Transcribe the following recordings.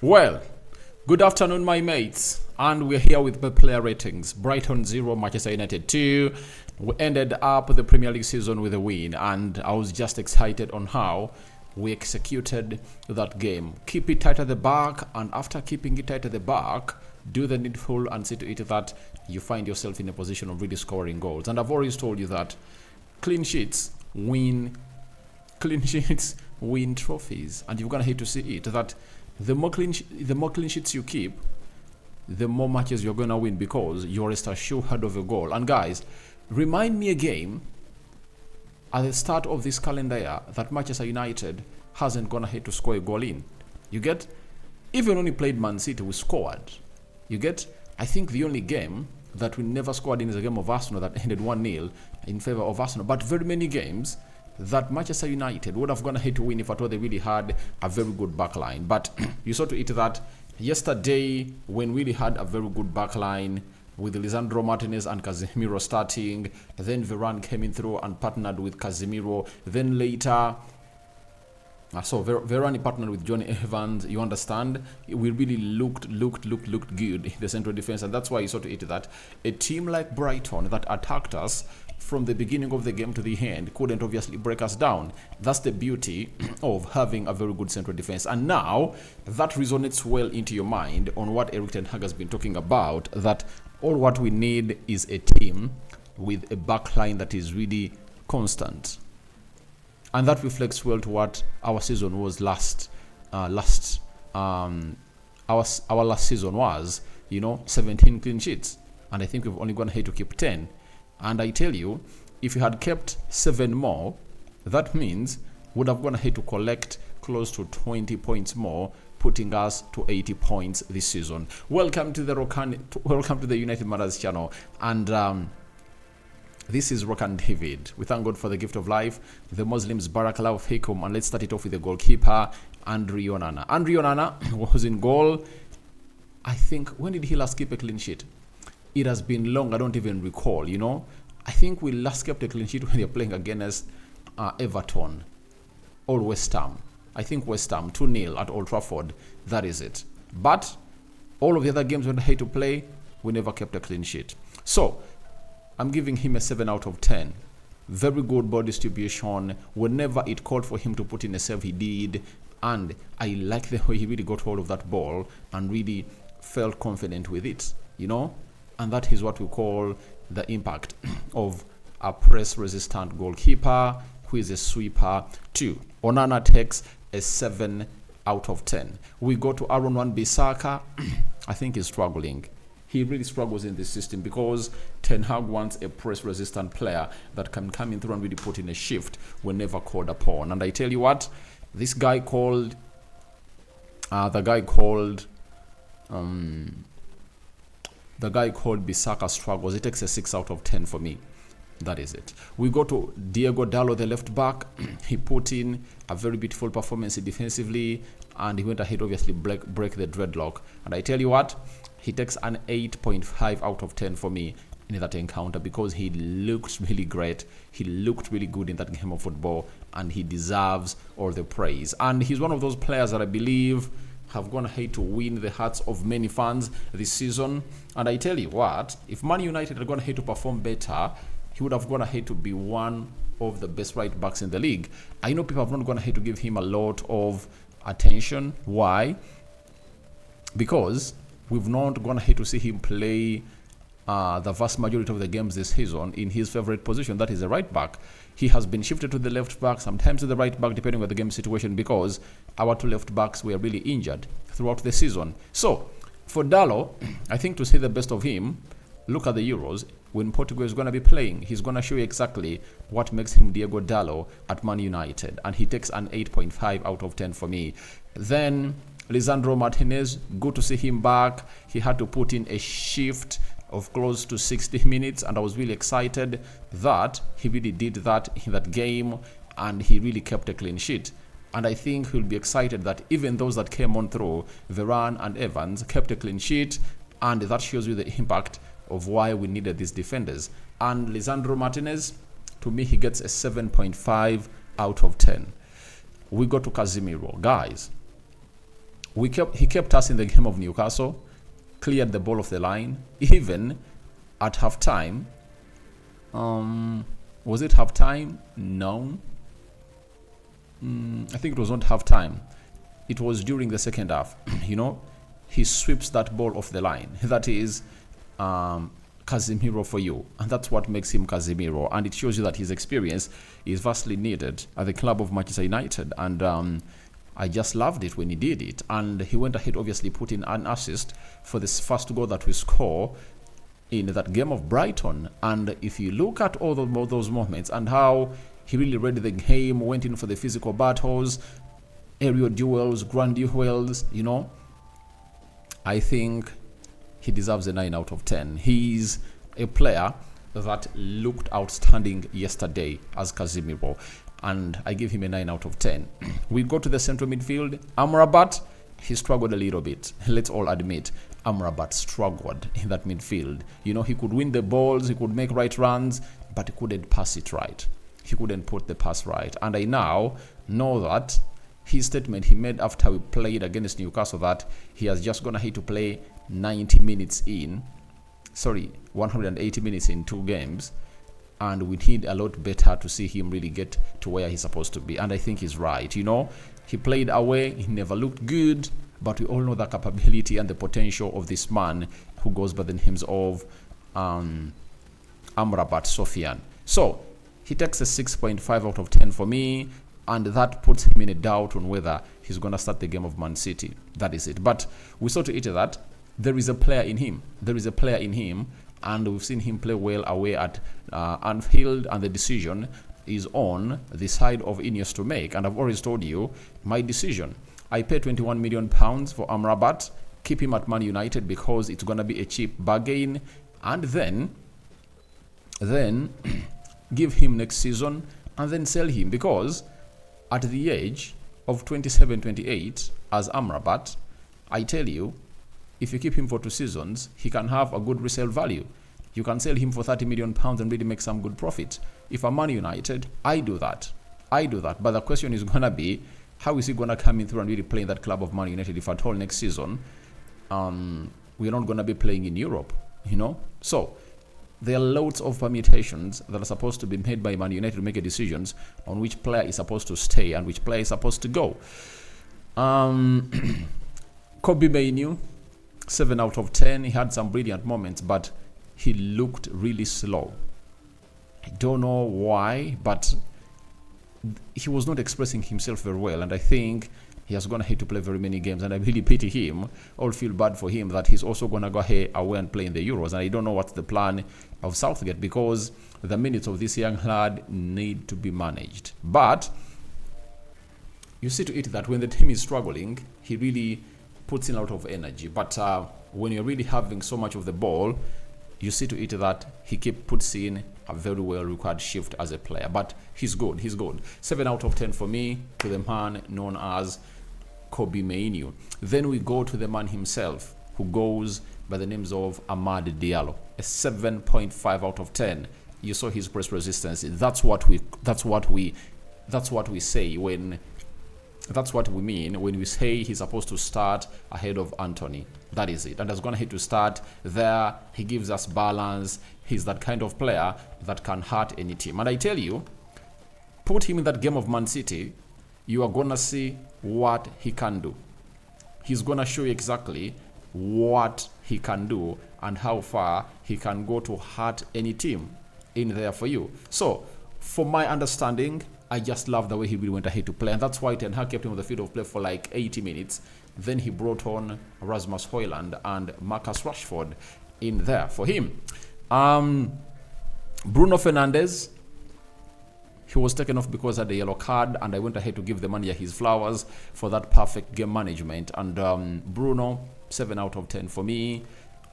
Well, good afternoon, my mates. And we're here with the player ratings. Brighton 0, Manchester United 2. We ended up the Premier League season with a win, and I was just excited on how we executed that game. Keep it tight at the back, and after keeping it tight at the back, do the needful and see to it that you find yourself in a position of really scoring goals. And I've always told you that clean sheets win trophies, and you're gonna hate to see it that the more clean sheets you keep, the more matches you're gonna win because you're rest assured of a goal. And guys, remind me a game at the start of this calendar year that Manchester United hasn't gone ahead to score a goal in. You get? Even when we played Man City, we scored. You get? I think the only game that we never scored in is a game of Arsenal that ended 1-0 in favor of Arsenal. But very many games that Manchester United would have gone ahead to win if at all they really had a very good backline. But you saw to it that yesterday, when we really had a very good backline with Lisandro Martinez and Casemiro starting, then Varane came in through and partnered with Casemiro. Then later, Varane partnered with Johnny Evans. You understand? We really looked good in the central defense, and that's why you saw to it that a team like Brighton that attacked us from the beginning of the game to the end couldn't obviously break us down. That's the beauty of having a very good central defense. And now that resonates well into your mind on what Erik ten Hag has been talking about, that all what we need is a team with a backline that is really constant. And that reflects well to what our season was our last season was, 17 clean sheets. And I think we've only gone ahead to keep 10. And I tell you, if you had kept 7 more, that means would have gone ahead to collect close to 20 points more, putting us to 80 points this season. Welcome to the United Matters channel, and this is Rokan David. We thank God for the gift of life, the Muslims Barakallahu Fikum, and let's start it off with the goalkeeper, Andre Onana. Andre Onana was in goal. I think, when did he last keep a clean sheet? It has been long, I don't even recall, I think we last kept a clean sheet when they were playing against Everton or West Ham. I think West Ham, 2-0 at Old Trafford. That is it. But all of the other games when they had to play, we never kept a clean sheet. So, I'm giving him a 7 out of 10. Very good ball distribution. Whenever it called for him to put in a save, he did. And I like the way he really got hold of that ball and really felt confident with it, And that is what we call the impact of a press-resistant goalkeeper who is a sweeper too. Onana takes a 7 out of 10. We go to Aaron Wan-Bissaka. I think he's struggling. He really struggles in this system because Ten Hag wants a press-resistant player that can come in through and really put in a shift whenever called upon. And I tell you what, this guy called Bissaka struggles. It takes a 6 out of 10 for me. That is it. We go to Diego Dallo, the left back. He put in a very beautiful performance defensively, and he went ahead, obviously, break the dreadlock. And I tell you what, he takes an 8.5 out of 10 for me in that encounter because he looked really great. He looked really good in that game of football, and he deserves all the praise. And he's one of those players that I believe have gone ahead to win the hearts of many fans this season. And I tell you what, if Man United had gone ahead to perform better, he would have gone ahead to be one of the best right backs in the league. I know people have not gone ahead to give him a lot of attention. Why? Because we've not gone ahead to see him play the vast majority of the games this season in his favorite position, that is the right back. He has been shifted to the left back, sometimes to the right back, depending on the game situation, because our 2 left backs were really injured throughout the season. So, for Dallo, I think to say the best of him, look at the Euros. When Portugal is going to be playing, he's going to show you exactly what makes him Diego Dallo at Man United. And he takes an 8.5 out of 10 for me. Then, Lisandro Martinez, good to see him back. He had to put in a shift of close to 60 minutes, and I was really excited that he really did that in that game, and he really kept a clean sheet. And I think he'll be excited that even those that came on through, Varane and Evans, kept a clean sheet, and that shows you the impact of why we needed these defenders. And Lisandro Martinez, to me, he gets a 7.5 out of 10. We go to Casemiro. Guys, He kept us in the game of Newcastle, cleared the ball off the line, even at half time. Was it half time? No. I think it was not half time. It was during the second half. He sweeps that ball off the line. That is Casemiro for you. And that's what makes him Casemiro. And it shows you that his experience is vastly needed at the club of Manchester United. And I just loved it when he did it. And he went ahead, obviously, put in an assist for this first goal that we score in that game of Brighton. And if you look at all those moments and how he really read the game, went in for the physical battles, aerial duels, grand duels, I think he deserves a 9 out of 10. He's a player that looked outstanding yesterday as Casemiro, and I give him a 9 out of 10. We go to the central midfield. Amrabat, he struggled a little bit. Let's all admit, Amrabat struggled in that midfield. He could win the balls, he could make right runs, but he couldn't pass it right. He couldn't put the pass right. And I now know that his statement he made after we played against Newcastle, that he has just gone ahead to play 180 minutes in 2 games, and we need a lot better to see him really get to where he's supposed to be. And I think he's right. He played away, he never looked good, but we all know the capability and the potential of this man who goes by the names of Amrabat Sofian. So he takes a 6.5 out of 10 for me, and that puts him in a doubt on whether he's going to start the game of Man City. That is it. But we saw to it that there is a player in him. And we've seen him play well away at Anfield, and the decision is on the side of Ineos to make. And I've always told you my decision. I paid £21 million for Amrabat, keep him at Man United because it's going to be a cheap bargain, and then give him next season and then sell him, because at the age of 27, 28 as Amrabat, I tell you, if you keep him for 2 seasons, he can have a good resale value. You can sell him for £30 million and really make some good profit. If I'm Man United, I do that. But the question is going to be, how is he going to come in through and really play in that club of Man United if at all next season we're not going to be playing in Europe, So there are loads of permutations that are supposed to be made by Man United to make decisions on which player is supposed to stay and which player is supposed to go. Kobe Mainoo, 7 out of 10. He had some brilliant moments, but he looked really slow. I don't know why, but he was not expressing himself very well, and I think he has gone ahead to play very many games, and I really pity him. I'll feel bad for him that he's also going to go ahead away and play in the Euros, and I don't know what's the plan of Southgate, because the minutes of this young lad need to be managed. But you see to it that when the team is struggling, he really puts in a lot of energy. But when you're really having so much of the ball, you see to it that he puts in a very well required shift as a player. But he's good. 7 out of 10 for me to the man known as Kobe Mainoo. Then we go to the man himself, who goes by the names of Amad Diallo, a 7.5 out of 10. You saw his press resistance. That's what we mean when we say he's supposed to start ahead of Anthony. That is it. And has gone ahead to start there. He gives us balance. He's that kind of player that can hurt any team. And I tell you, put him in that game of Man City, you are going to see what he can do. He's going to show you exactly what he can do and how far he can go to hurt any team in there for you. So, for my understanding, I just love the way he really went ahead to play, and that's why Ten Hag kept him on the field of play for like 80 minutes. Then he brought on Rasmus Højlund and Marcus Rashford in there for him. Bruno Fernandes, he was taken off because of the yellow card, and I went ahead to give the manager his flowers for that perfect game management. And Bruno, 7 out of 10 for me.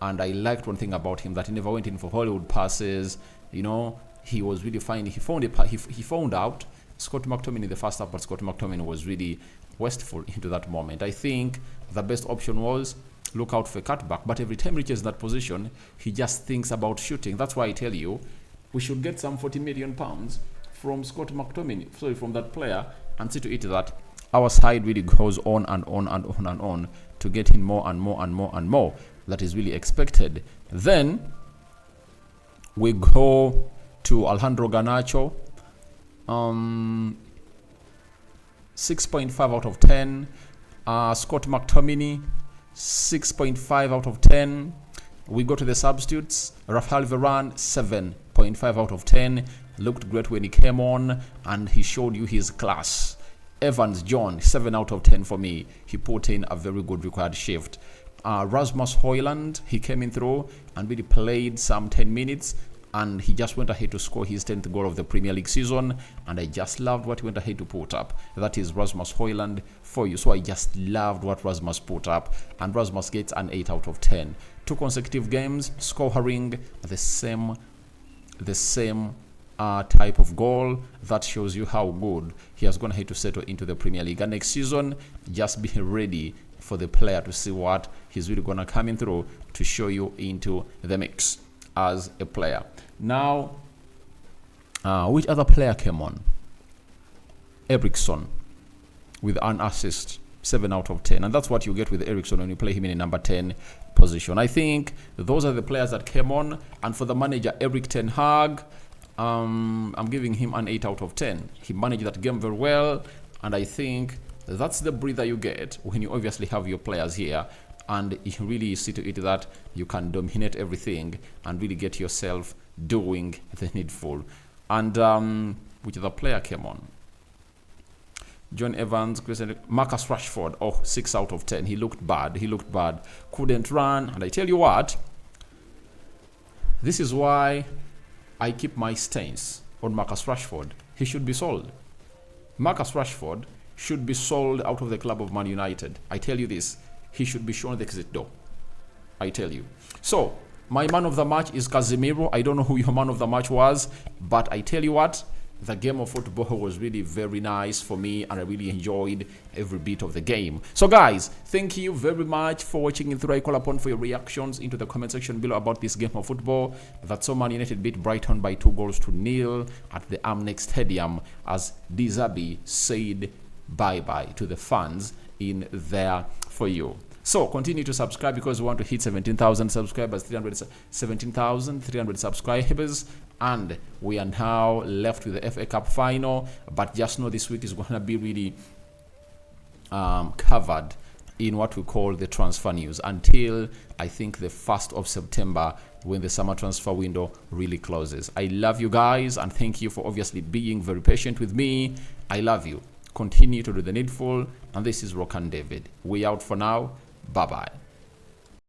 And I liked one thing about him, that he never went in for Hollywood passes. He was really fine. He found out Scott McTominay in the first half, but Scott McTominay was really wasteful into that moment. I think the best option was look out for a cutback, but every time he reaches that position, he just thinks about shooting. That's why I tell you, we should get some £40 million from Scott McTominay, from that player, and see to it that our side really goes on and on and on and on to getting more and more and more and more. That is really expected. Then we go to Alejandro Garnacho. 6.5 out of 10. Scott McTominay, 6.5 out of 10. We go to the substitutes. Rafael Varane, 7.5 out of 10. Looked great when he came on and he showed you his class. Evans John, 7 out of 10 for me. He put in a very good required shift. Rasmus Højlund, he came in through and really played some 10 minutes and he just went ahead to score his 10th goal of the Premier League season, and I just loved what he went ahead to put up. That is Rasmus Højlund for you. So I just loved what Rasmus put up, and Rasmus gets an 8 out of 10. 2 consecutive games scoring the same type of goal. That shows you how good he has gone ahead to settle into the Premier League. And next season, just be ready for the player to see what he's really gonna come in through to show you into the mix as a player. Now, which other player came on? Eriksen with an assist, 7 out of 10, and that's what you get with Eriksen when you play him in a number 10 position. I think those are the players that came on, and for the manager Erik ten Hag, I'm giving him an 8 out of 10. He managed that game very well, and I think that's the breather you get when you obviously have your players here and you really see to it that you can dominate everything and really get yourself doing the needful. And which other player came on? John Evans, Marcus Rashford, 6 out of 10. He looked bad. Couldn't run. And I tell you what, this is why I keep my stance on Marcus Rashford. He should be sold. Marcus Rashford should be sold out of the club of Man United. I tell you this, he should be shown the exit door. I tell you. So, my man of the match is Casemiro. I don't know who your man of the match was, but I tell you what, the game of football was really very nice for me, and I really enjoyed every bit of the game. So guys, thank you very much for watching it through. I call upon for your reactions into the comment section below about this game of football. That Man United beat Brighton by 2-0 at the Amex Stadium, as Dizabi said bye-bye to the fans in there for you. So continue to subscribe because we want to hit 17,000 subscribers, 17,300 subscribers, and we are now left with the FA Cup final. But just know this week is going to be really covered in what we call the transfer news until I think the 1st of September, when the summer transfer window really closes. I love you guys, and thank you for obviously being very patient with me. I love you. Continue to do the needful, and this is Rock and David. We out for now. Bye bye.